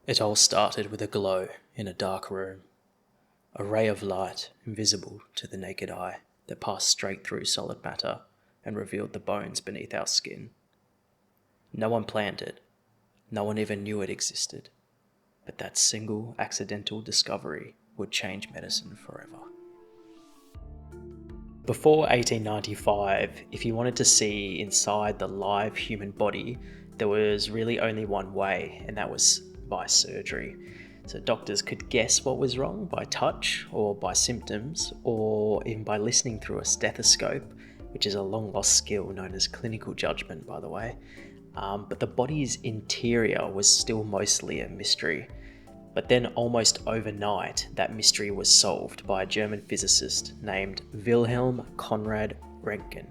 It all started with a glow in a dark room, a ray of light invisible to the naked eye that passed straight through solid matter and revealed the bones beneath our skin. No one planned it, no one even knew it existed, but that single accidental discovery would change medicine forever. Before 1895, if you wanted to see inside the live human body, there was really only one way, and that was by surgery. So doctors could guess what was wrong by touch or by symptoms, or even by listening through a stethoscope, which is a long lost skill known as clinical judgment, by the way. But the body's interior was still mostly a mystery. But then almost overnight, that mystery was solved by a German physicist named Wilhelm Conrad Röntgen.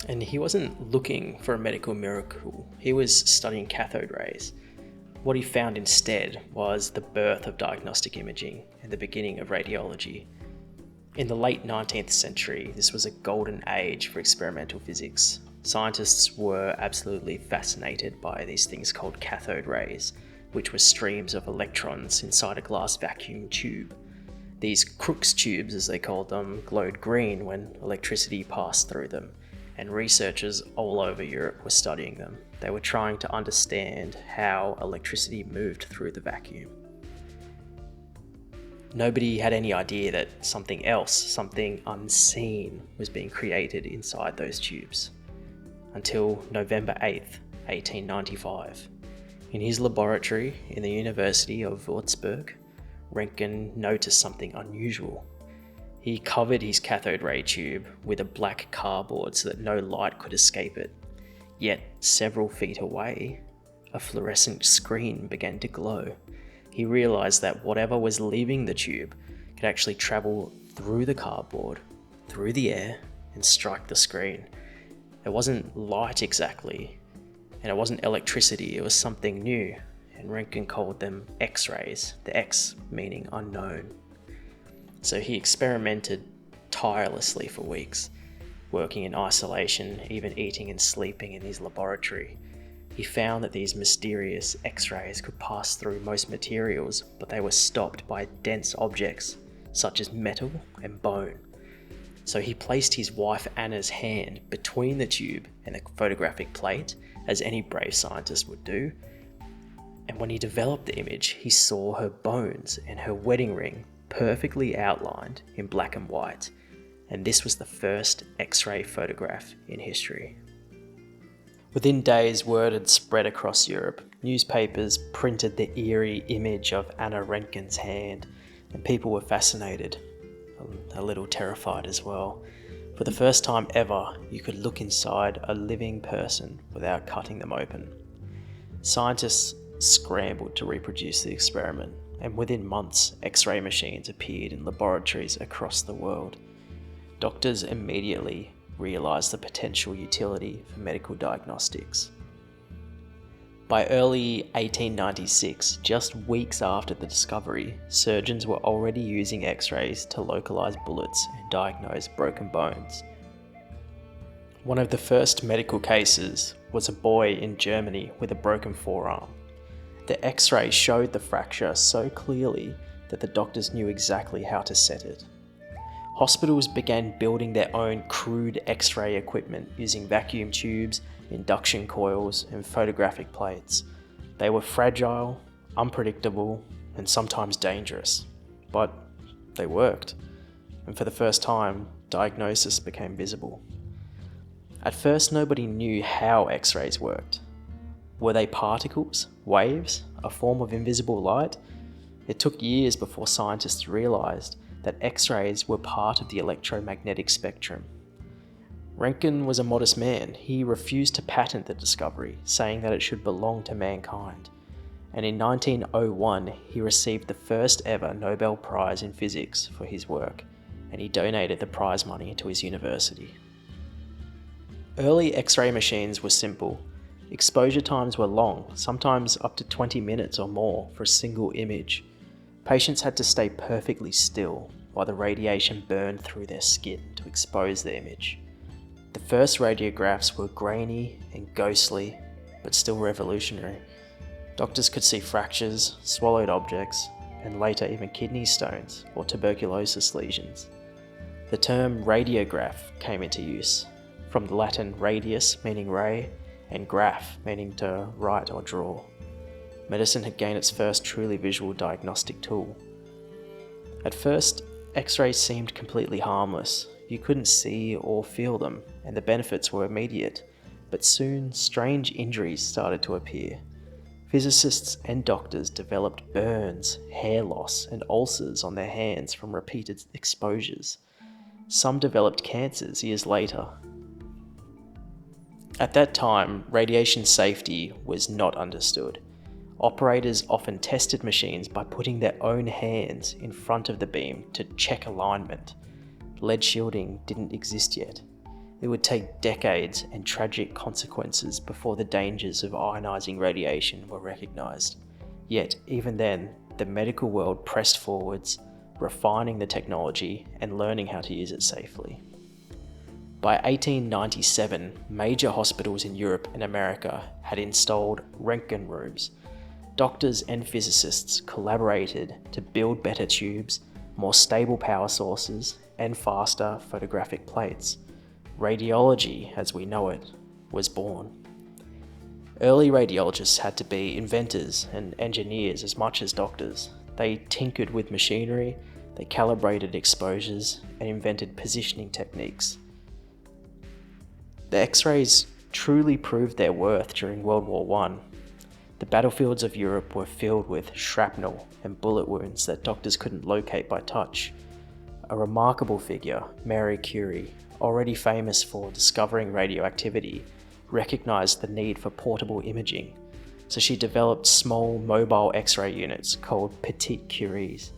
And he wasn't looking for a medical miracle, he was studying cathode rays. What he found instead was the birth of diagnostic imaging and the beginning of radiology. In the late 19th century, this was a golden age for experimental physics. Scientists were absolutely fascinated by these things called cathode rays, which were streams of electrons inside a glass vacuum tube. These Crookes tubes, as they called them, glowed green when electricity passed through them, and researchers all over Europe were studying them. They were trying to understand how electricity moved through the vacuum. Nobody had any idea that something else, something unseen, was being created inside those tubes. Until November 8th, 1895. In his laboratory in the University of Würzburg, Röntgen noticed something unusual. He covered his cathode ray tube with a black cardboard so that no light could escape it. Yet, several feet away, a fluorescent screen began to glow. He realized that whatever was leaving the tube could actually travel through the cardboard, through the air, and strike the screen. It wasn't light exactly, and it wasn't electricity, it was something new, and Röntgen called them X-rays, the X meaning unknown. So he experimented tirelessly for weeks, working in isolation, even eating and sleeping in his laboratory. He found that these mysterious X-rays could pass through most materials, but they were stopped by dense objects, such as metal and bone. So he placed his wife Anna's hand between the tube and the photographic plate, as any brave scientist would do. And when he developed the image, he saw her bones and her wedding ring perfectly outlined in black and white. And this was the first X-ray photograph in history. Within days, word had spread across Europe. Newspapers printed the eerie image of Anna Röntgen's hand, and people were fascinated, a little terrified as well. For the first time ever, you could look inside a living person without cutting them open. Scientists scrambled to reproduce the experiment, and within months, X-ray machines appeared in laboratories across the world. Doctors immediately realized the potential utility for medical diagnostics. By early 1896, just weeks after the discovery, surgeons were already using X-rays to localize bullets and diagnose broken bones. One of the first medical cases was a boy in Germany with a broken forearm. The X-ray showed the fracture so clearly that the doctors knew exactly how to set it. Hospitals began building their own crude X-ray equipment using vacuum tubes, induction coils, and photographic plates. They were fragile, unpredictable, and sometimes dangerous, but they worked. And for the first time, diagnosis became visible. At first, nobody knew how X-rays worked. Were they particles, waves, a form of invisible light? It took years before scientists realized that X-rays were part of the electromagnetic spectrum. Röntgen was a modest man. He refused to patent the discovery, saying that it should belong to mankind. And in 1901, he received the first ever Nobel Prize in Physics for his work, and he donated the prize money to his university. Early X-ray machines were simple. Exposure times were long, sometimes up to 20 minutes or more for a single image. Patients had to stay perfectly still while the radiation burned through their skin to expose the image. The first radiographs were grainy and ghostly, but still revolutionary. Doctors could see fractures, swallowed objects, and later even kidney stones or tuberculosis lesions. The term radiograph came into use, from the Latin radius meaning ray and graph meaning to write or draw. Medicine had gained its first truly visual diagnostic tool. At first, X-rays seemed completely harmless. You couldn't see or feel them, and the benefits were immediate. But soon, strange injuries started to appear. Physicists and doctors developed burns, hair loss, and ulcers on their hands from repeated exposures. Some developed cancers years later. At that time, radiation safety was not understood. Operators often tested machines by putting their own hands in front of the beam to check alignment. Lead shielding didn't exist yet. It would take decades and tragic consequences before the dangers of ionizing radiation were recognized. Yet, even then, the medical world pressed forwards, refining the technology and learning how to use it safely. By 1897, major hospitals in Europe and America had installed Röntgen rooms. Doctors and physicists collaborated to build better tubes, more stable power sources, and faster photographic plates. Radiology, as we know it, was born. Early radiologists had to be inventors and engineers as much as doctors. They tinkered with machinery, they calibrated exposures, and invented positioning techniques. The X-rays truly proved their worth during World War I. The battlefields of Europe were filled with shrapnel and bullet wounds that doctors couldn't locate by touch. A remarkable figure, Marie Curie, already famous for discovering radioactivity, recognized the need for portable imaging, so she developed small mobile X-ray units called Petite Curies.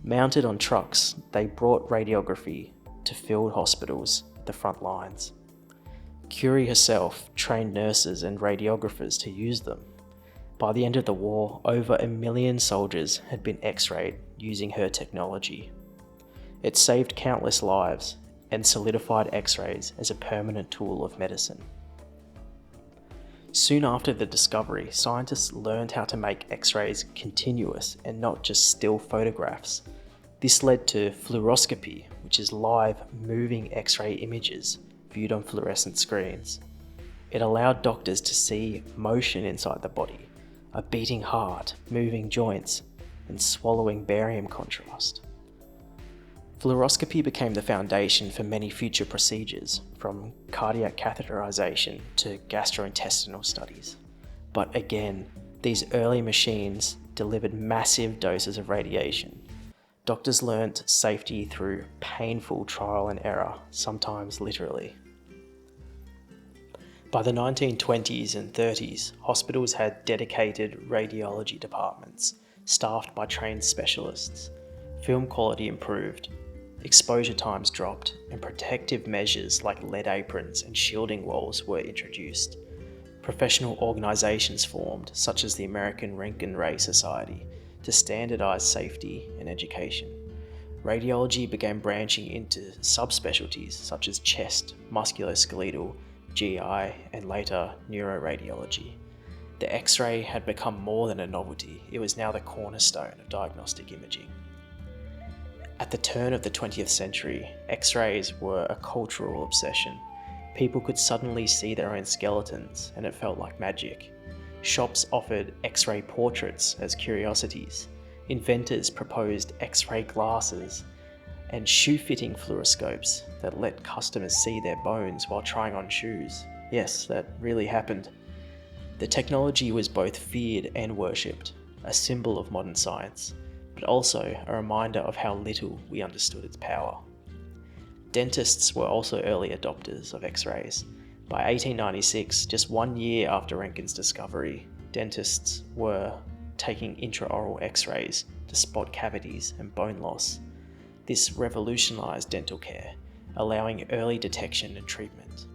Mounted on trucks, they brought radiography to field hospitals, the front lines. Curie herself trained nurses and radiographers to use them. By the end of the war, over 1 million soldiers had been X-rayed using her technology. It saved countless lives and solidified X-rays as a permanent tool of medicine. Soon after the discovery, scientists learned how to make X-rays continuous and not just still photographs. This led to fluoroscopy, which is live, moving X-ray images viewed on fluorescent screens. It allowed doctors to see motion inside the body, a beating heart, moving joints, and swallowing barium contrast. Fluoroscopy became the foundation for many future procedures, from cardiac catheterization to gastrointestinal studies. But again, these early machines delivered massive doses of radiation. Doctors learnt safety through painful trial and error, sometimes literally. By the 1920s and 30s, hospitals had dedicated radiology departments, staffed by trained specialists. Film quality improved, exposure times dropped, and protective measures like lead aprons and shielding walls were introduced. Professional organisations formed, such as the American Röntgen Ray Society, to standardise safety and education. Radiology began branching into subspecialties such as chest, musculoskeletal, GI, and later neuroradiology. The X-ray had become more than a novelty, it was now the cornerstone of diagnostic imaging. At the turn of the 20th century, X-rays were a cultural obsession. People could suddenly see their own skeletons, and it felt like magic. Shops offered X-ray portraits as curiosities. Inventors proposed X-ray glasses and shoe-fitting fluoroscopes that let customers see their bones while trying on shoes. Yes, that really happened. The technology was both feared and worshipped, a symbol of modern science, but also a reminder of how little we understood its power. Dentists were also early adopters of X-rays. By 1896, just 1 year after Röntgen's discovery, dentists were taking intraoral X-rays to spot cavities and bone loss. This revolutionized dental care, allowing early detection and treatment.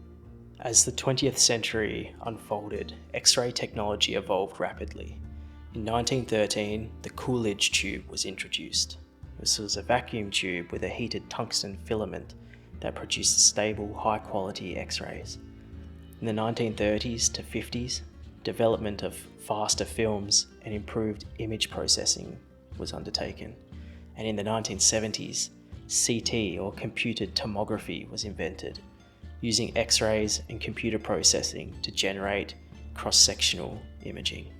As the 20th century unfolded, X-ray technology evolved rapidly. In 1913, the Coolidge tube was introduced. This was a vacuum tube with a heated tungsten filament that produced stable, high-quality X-rays. In the 1930s to 50s, development of faster films and improved image processing was undertaken. And in the 1970s, CT or computed tomography was invented, using X-rays and computer processing to generate cross-sectional imaging.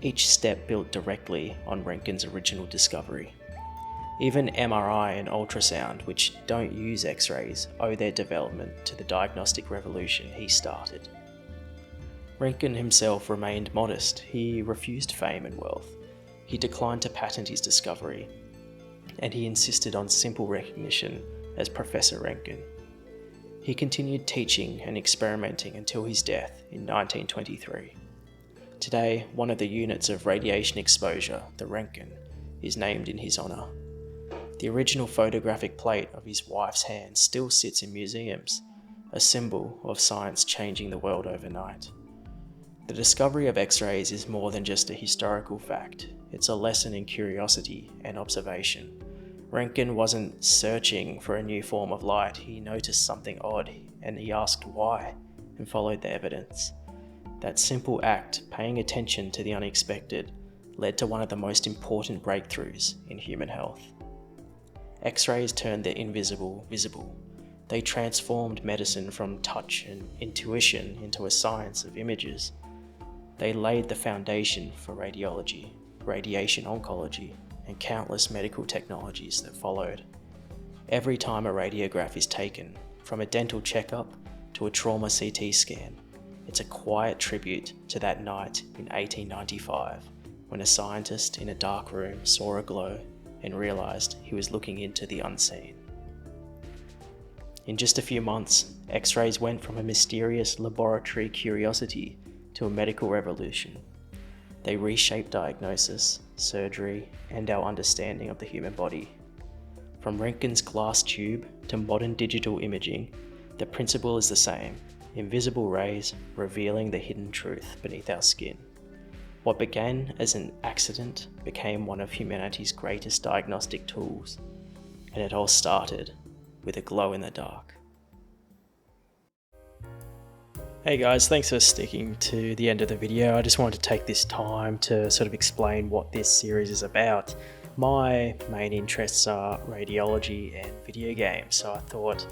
Each step built directly on Röntgen's original discovery. Even MRI and ultrasound, which don't use X-rays, owe their development to the diagnostic revolution he started. Röntgen himself remained modest. He refused fame and wealth. He declined to patent his discovery, and he insisted on simple recognition as Professor Röntgen. He continued teaching and experimenting until his death in 1923. Today, one of the units of radiation exposure, the Röntgen, is named in his honour. The original photographic plate of his wife's hand still sits in museums, a symbol of science changing the world overnight. The discovery of X-rays is more than just a historical fact. It's a lesson in curiosity and observation. Röntgen wasn't searching for a new form of light. He noticed something odd and he asked why and followed the evidence. That simple act, paying attention to the unexpected, led to one of the most important breakthroughs in human health. X-rays turned the invisible visible. They transformed medicine from touch and intuition into a science of images. They laid the foundation for radiology, radiation oncology, and countless medical technologies that followed. Every time a radiograph is taken, from a dental checkup to a trauma CT scan, it's a quiet tribute to that night in 1895, when a scientist in a dark room saw a glow and realised he was looking into the unseen. In just a few months, X-rays went from a mysterious laboratory curiosity to a medical revolution. They reshaped diagnosis, surgery, and our understanding of the human body. From Röntgen's glass tube to modern digital imaging, the principle is the same: invisible rays revealing the hidden truth beneath our skin. What began as an accident became one of humanity's greatest diagnostic tools, and it all started with a glow in the dark. Hey guys, thanks for sticking to the end of the video. I just wanted to take this time to sort of explain what this series is about. My main interests are radiology and video games, so I thought,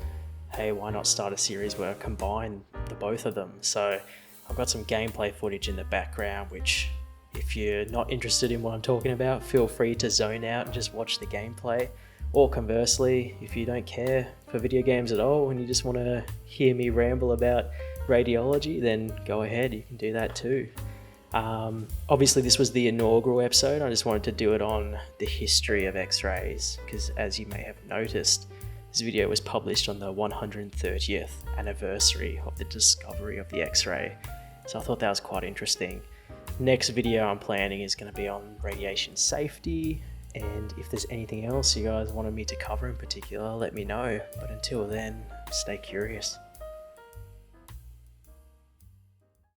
hey, why not start a series where I combine the both of them? So I've got some gameplay footage in the background, which if you're not interested in what I'm talking about, feel free to zone out and just watch the gameplay. Or conversely, if you don't care for video games at all and you just want to hear me ramble about radiology, then go ahead, you can do that too. Obviously this was the inaugural episode. I just wanted to do it on the history of X-rays, because as you may have noticed, this video was published on the 130th anniversary of the discovery of the X-ray, so I thought that was quite interesting. Next video I'm planning is going to be on radiation safety, and if there's anything else you guys wanted me to cover in particular, let me know. But until then, stay curious.